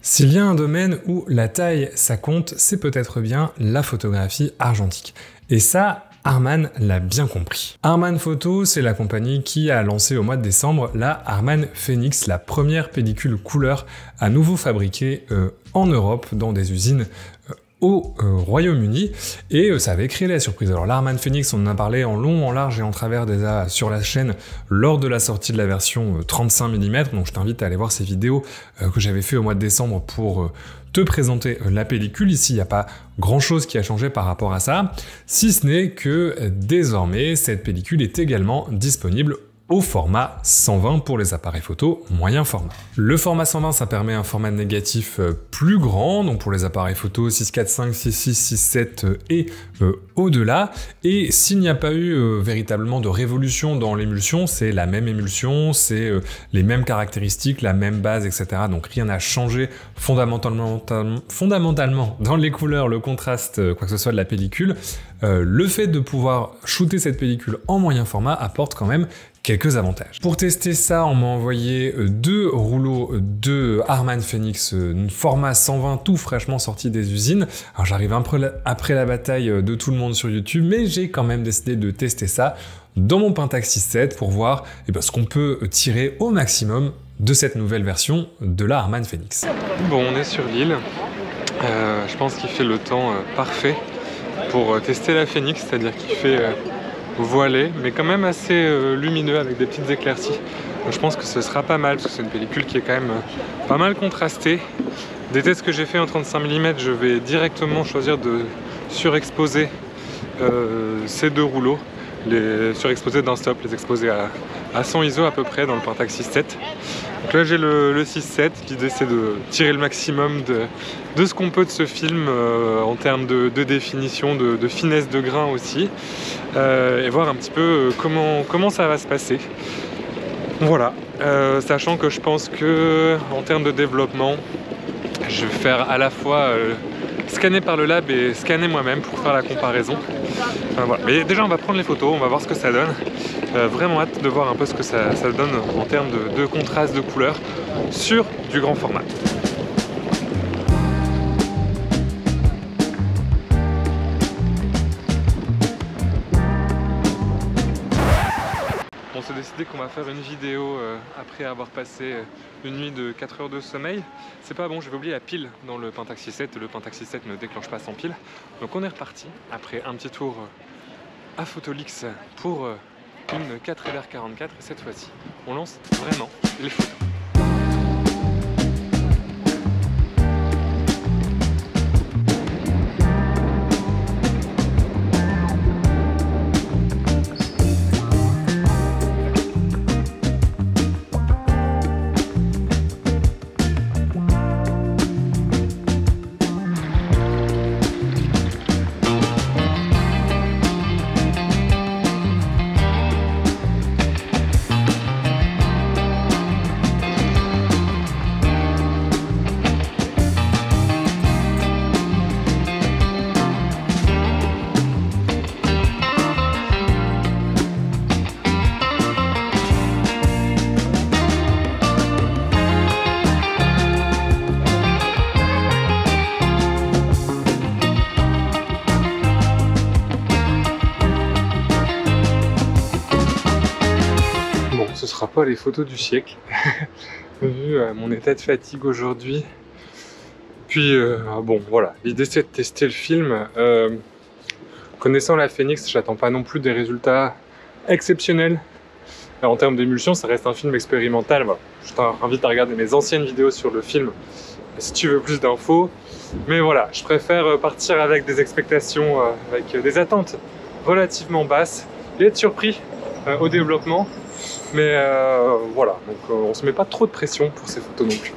S'il y a un domaine où la taille ça compte, c'est peut-être bien la photographie argentique. Et ça, Harman l'a bien compris. Harman Photo, c'est la compagnie qui a lancé au mois de décembre la Harman Phoenix, la première pellicule couleur à nouveau fabriquée en Europe dans des usines au Royaume-Uni, et ça avait créé la surprise. Alors la Harman Phoenix, on en a parlé en long, en large et en travers déjà sur la chaîne lors de la sortie de la version 35 mm, donc je t'invite à aller voir ces vidéos que j'avais fait au mois de décembre pour te présenter la pellicule. Ici, il n'y a pas grand-chose qui a changé par rapport à ça, si ce n'est que désormais, cette pellicule est également disponible au format 120 pour les appareils photo moyen format. Le format 120, ça permet un format négatif plus grand, donc pour les appareils photo 6.4, 6.6, 6.7 et au-delà. Et s'il n'y a pas eu véritablement de révolution dans l'émulsion, c'est la même émulsion, c'est les mêmes caractéristiques, la même base, etc. Donc rien n'a changé fondamentalement dans les couleurs, le contraste, quoi que ce soit de la pellicule. Le fait de pouvoir shooter cette pellicule en moyen format apporte quand même quelques avantages. Pour tester ça, on m'a envoyé deux rouleaux de Harman Phoenix, format 120 tout fraîchement sorti des usines. Alors j'arrive un peu après la bataille de tout le monde sur YouTube, mais j'ai quand même décidé de tester ça dans mon Pentax 6.7 pour voir ce qu'on peut tirer au maximum de cette nouvelle version de la Harman Phoenix. Bon, on est sur l'île. Je pense qu'il fait le temps parfait pour tester la Phoenix, c'est-à-dire qu'il fait voilé, mais quand même assez lumineux avec des petites éclaircies. Donc je pense que ce sera pas mal, parce que c'est une pellicule qui est quand même pas mal contrastée. Des tests que j'ai fait en 35 mm, je vais directement choisir de surexposer ces deux rouleaux, les surexposer d'un stop, les exposer à 100 ISO à peu près dans le Pentax 6.7. Donc là j'ai le 6.7, l'idée c'est de tirer le maximum de ce qu'on peut de ce film en termes de définition, de finesse de grain aussi, et voir un petit peu comment ça va se passer. Voilà, sachant que je pense que en termes de développement, je vais faire à la fois scanner par le lab et scanner moi-même pour faire la comparaison. Voilà. Mais déjà on va prendre les photos, on va voir ce que ça donne. Vraiment hâte de voir un peu ce que ça donne en termes de contraste de couleurs sur du grand format. On s'est décidé qu'on va faire une vidéo après avoir passé une nuit de 4 heures de sommeil. C'est pas bon, j'avais oublié la pile dans le Pentax 6.7, le Pentax 6.7 ne déclenche pas sans pile. Donc on est reparti après un petit tour à Photolix pour une 4LR44, et cette fois-ci on lance vraiment les photos. Ce sera pas les photos du siècle, vu mon état de fatigue aujourd'hui. Puis bon voilà, l'idée c'est de tester le film. Connaissant la Phoenix, j'attends pas non plus des résultats exceptionnels. En termes d'émulsion, ça reste un film expérimental. Voilà. Je t'invite à regarder mes anciennes vidéos sur le film si tu veux plus d'infos. Mais voilà, je préfère partir avec des expectations, avec des attentes relativement basses et être surpris au développement. Mais voilà, donc on se met pas trop de pression pour ces photos non plus.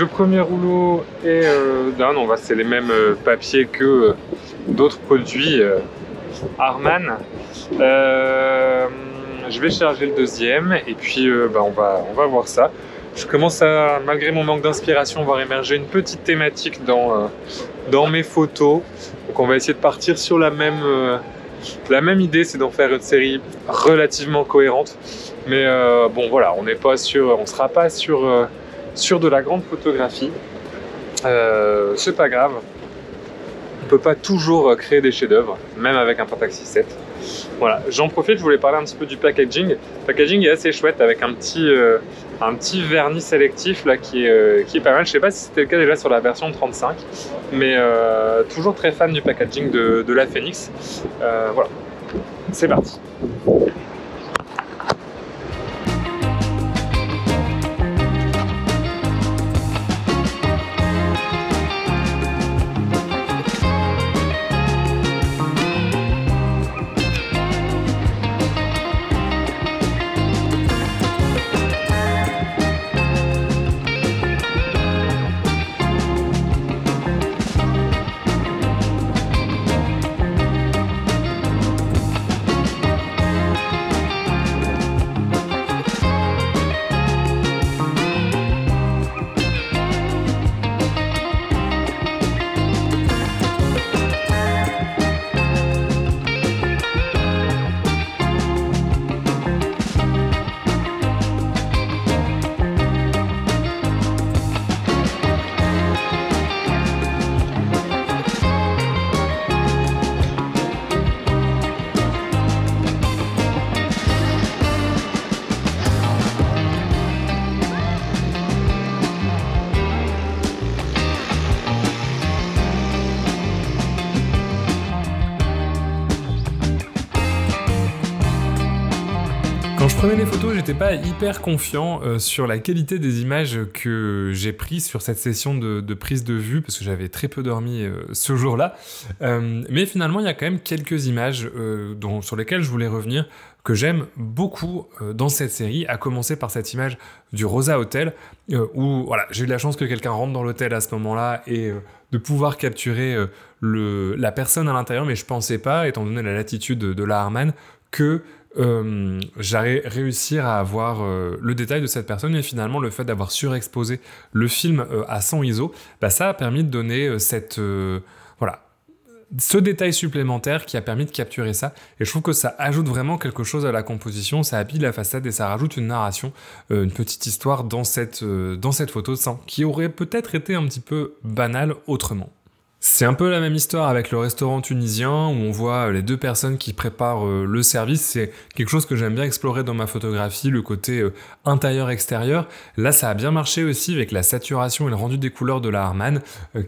le premier rouleau est done. C'est les mêmes papiers que d'autres produits Harman. Je vais charger le deuxième et puis on va voir ça. Je commence à, malgré mon manque d'inspiration, voir émerger une petite thématique dans mes photos. Donc on va essayer de partir sur la même idée, c'est d'en faire une série relativement cohérente. Mais bon voilà, on sera pas sur de la grande photographie. C'est pas grave. On peut pas toujours créer des chefs-d'œuvre, même avec un Pentax 6.7. Voilà, j'en profite, je voulais parler un petit peu du packaging. Le packaging est assez chouette avec un petit vernis sélectif là qui est pas mal. Je sais pas si c'était le cas déjà sur la version 35, mais toujours très fan du packaging de la Phoenix. Voilà, c'est parti. Quand je prenais les photos, j'étais pas hyper confiant sur la qualité des images que j'ai prises sur cette session de prise de vue, parce que j'avais très peu dormi ce jour-là. Mais finalement, il y a quand même quelques images sur lesquelles je voulais revenir, que j'aime beaucoup dans cette série, à commencer par cette image du Rosa Hotel, où voilà, j'ai eu la chance que quelqu'un rentre dans l'hôtel à ce moment-là et de pouvoir capturer la personne à l'intérieur, mais je pensais pas, étant donné la latitude de la Harman, que j'allais réussir à avoir le détail de cette personne, et finalement le fait d'avoir surexposé le film à 100 ISO, ça a permis de donner ce détail supplémentaire qui a permis de capturer ça, et je trouve que ça ajoute vraiment quelque chose à la composition, ça habille la façade et ça rajoute une narration, une petite histoire dans cette photo qui aurait peut-être été un petit peu banale autrement. C'est un peu la même histoire avec le restaurant tunisien où on voit les deux personnes qui préparent le service. C'est quelque chose que j'aime bien explorer dans ma photographie, le côté intérieur-extérieur. Là, ça a bien marché aussi avec la saturation et le rendu des couleurs de la Harman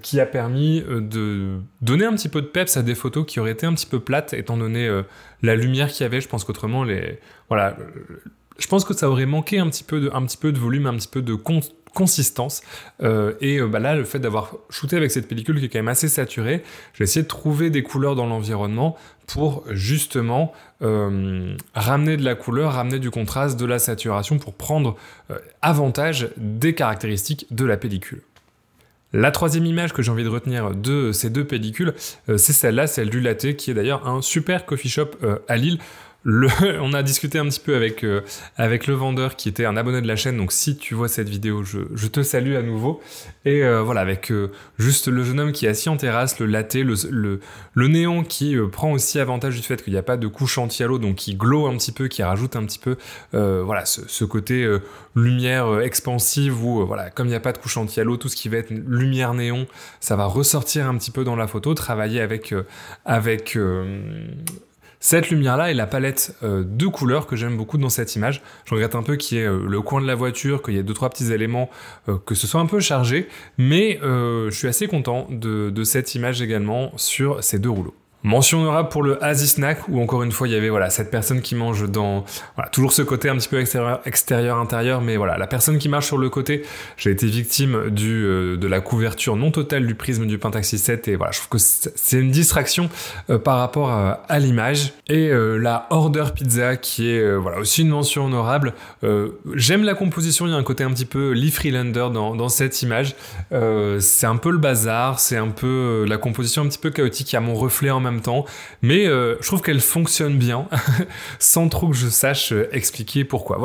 qui a permis de donner un petit peu de peps à des photos qui auraient été un petit peu plates étant donné la lumière qu'il y avait. Je pense qu'autrement, je pense que ça aurait manqué un petit peu de volume, un petit peu de consistance, là le fait d'avoir shooté avec cette pellicule qui est quand même assez saturée, j'ai essayé de trouver des couleurs dans l'environnement pour justement ramener de la couleur, ramener du contraste, de la saturation pour prendre avantage des caractéristiques de la pellicule. La troisième image que j'ai envie de retenir de ces deux pellicules, c'est celle-là, celle du Latte, qui est d'ailleurs un super coffee shop à Lille. On a discuté un petit peu avec le vendeur qui était un abonné de la chaîne, donc si tu vois cette vidéo, je te salue à nouveau. Et avec juste le jeune homme qui est assis en terrasse, le latte, le néon qui prend aussi avantage du fait qu'il n'y a pas de couche anti-halo, donc qui glow un petit peu, qui rajoute un petit peu ce côté lumière expansive où comme il n'y a pas de couche anti-halo, tout ce qui va être lumière néon, ça va ressortir un petit peu dans la photo, travailler avec cette lumière-là et la palette de couleurs que j'aime beaucoup dans cette image. Je regrette un peu qu'il y ait le coin de la voiture, qu'il y ait 2-3 petits éléments, que ce soit un peu chargé, mais je suis assez content de cette image également sur ces deux rouleaux. Mention honorable pour le Asie Snack, où encore une fois il y avait cette personne qui mange dans toujours ce côté un petit peu extérieur-intérieur, mais la personne qui marche sur le côté, j'ai été victime de la couverture non totale du prisme du Pentax 6.7 et je trouve que c'est une distraction par rapport à l'image. Et la Order Pizza qui est aussi une mention honorable. J'aime la composition, il y a un côté un petit peu Lee Freelander dans cette image. C'est un peu le bazar, c'est un peu la composition un petit peu chaotique, il y a mon reflet en même temps, mais je trouve qu'elle fonctionne bien sans trop que je sache expliquer pourquoi.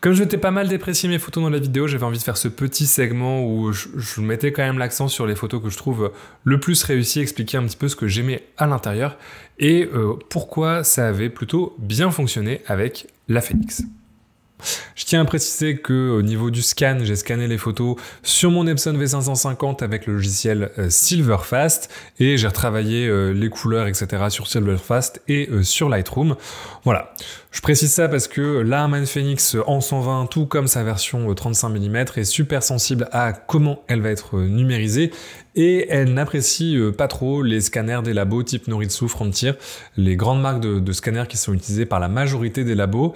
Comme je t'ai pas mal déprécié mes photos dans la vidéo, j'avais envie de faire ce petit segment où je mettais quand même l'accent sur les photos que je trouve le plus réussies, expliquer un petit peu ce que j'aimais à l'intérieur et pourquoi ça avait plutôt bien fonctionné avec la Phoenix. Je tiens à préciser qu'au niveau du scan, j'ai scanné les photos sur mon Epson V550 avec le logiciel Silverfast et j'ai retravaillé les couleurs, etc. sur Silverfast et sur Lightroom. Je précise ça parce que la Harman Phoenix en 120, tout comme sa version 35 mm, est super sensible à comment elle va être numérisée et elle n'apprécie pas trop les scanners des labos type Noritsu, Frontier, les grandes marques de scanners qui sont utilisées par la majorité des labos.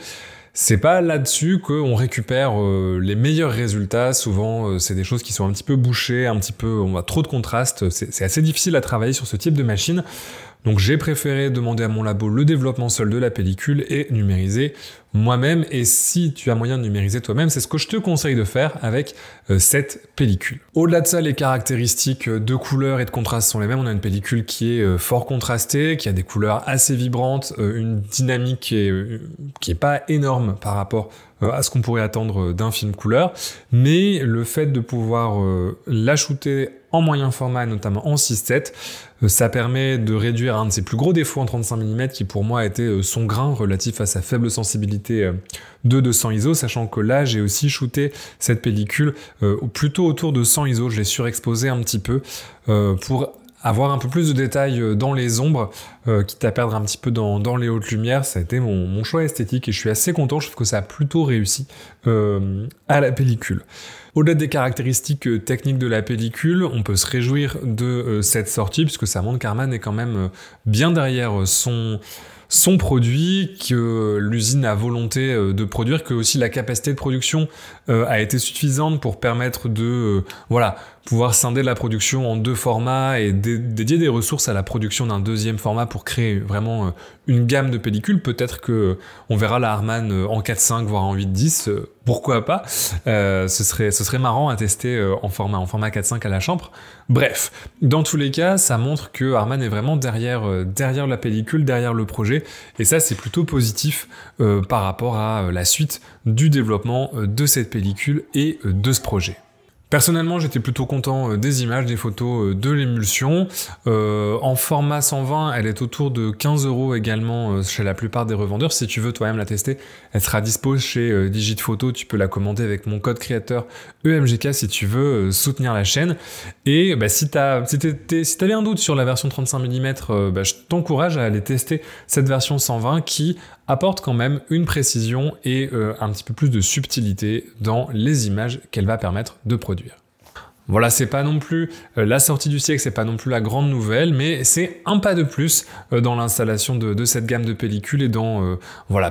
C'est pas là-dessus qu'on récupère les meilleurs résultats. Souvent, c'est des choses qui sont un petit peu bouchées, on a trop de contraste. C'est assez difficile à travailler sur ce type de machine. Donc j'ai préféré demander à mon labo le développement seul de la pellicule et numériser moi-même. Et si tu as moyen de numériser toi-même, c'est ce que je te conseille de faire avec cette pellicule. Au-delà de ça, les caractéristiques de couleur et de contraste sont les mêmes. On a une pellicule qui est fort contrastée, qui a des couleurs assez vibrantes, une dynamique qui est pas énorme par rapport à ce qu'on pourrait attendre d'un film couleur. Mais le fait de pouvoir la shooter en moyen format, notamment en 6.7, ça permet de réduire un de ses plus gros défauts en 35 mm qui pour moi a été son grain relatif à sa faible sensibilité de 200 ISO, sachant que là j'ai aussi shooté cette pellicule plutôt autour de 100 ISO, je l'ai surexposé un petit peu pour avoir un peu plus de détails dans les ombres, quitte à perdre un petit peu dans les hautes lumières. Ça a été mon choix esthétique et je suis assez content, je trouve que ça a plutôt réussi à la pellicule. Au-delà des caractéristiques techniques de la pellicule, on peut se réjouir de cette sortie, puisque ça montre qu'Harman est quand même bien derrière son produit, que l'usine a volonté de produire, que aussi la capacité de production a été suffisante pour permettre de pouvoir scinder la production en deux formats et dédier des ressources à la production d'un deuxième format pour créer vraiment une gamme de pellicules. Peut-être que on verra la Harman en 4.5 voire en 8.10, pourquoi pas, ce serait marrant à tester en format 4.5 à la chambre. Bref, dans tous les cas, ça montre que Harman est vraiment derrière la pellicule, derrière le projet, et ça c'est plutôt positif par rapport à la suite du développement de cette pellicule et de ce projet. Personnellement, j'étais plutôt content des images, des photos de l'émulsion. En format 120, elle est autour de 15 € également chez la plupart des revendeurs. Si tu veux toi-même la tester, elle sera dispo chez Digit Photo. Tu peux la commander avec mon code créateur EMGK si tu veux soutenir la chaîne. Et si t'avais un doute sur la version 35 mm, je t'encourage à aller tester cette version 120 qui apporte quand même une précision et un petit peu plus de subtilité dans les images qu'elle va permettre de produire. Voilà, c'est pas non plus la sortie du siècle, c'est pas non plus la grande nouvelle, mais c'est un pas de plus dans l'installation de cette gamme de pellicules et dans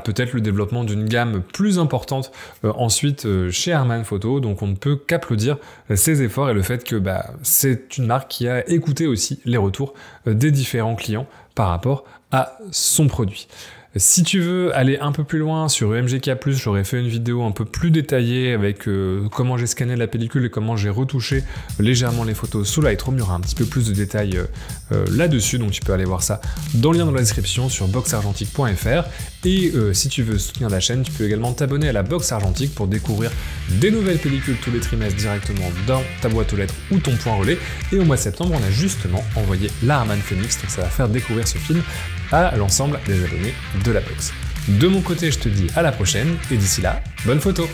peut-être le développement d'une gamme plus importante ensuite chez Harman Photo. Donc on ne peut qu'applaudir ses efforts et le fait que c'est une marque qui a écouté aussi les retours des différents clients par rapport à son produit. Si tu veux aller un peu plus loin sur EMGK+, j'aurais fait une vidéo un peu plus détaillée avec comment j'ai scanné la pellicule et comment j'ai retouché légèrement les photos sous Lightroom. Il y aura un petit peu plus de détails là-dessus, donc tu peux aller voir ça dans le lien dans la description sur boxargentique.fr. Et si tu veux soutenir la chaîne, tu peux également t'abonner à la Box Argentique pour découvrir des nouvelles pellicules tous les trimestres directement dans ta boîte aux lettres ou ton point relais. Et au mois de septembre, on a justement envoyé la Harman Phoenix, donc ça va faire découvrir ce film à l'ensemble des abonnés de la box. De mon côté, je te dis à la prochaine, et d'ici là, bonne photo!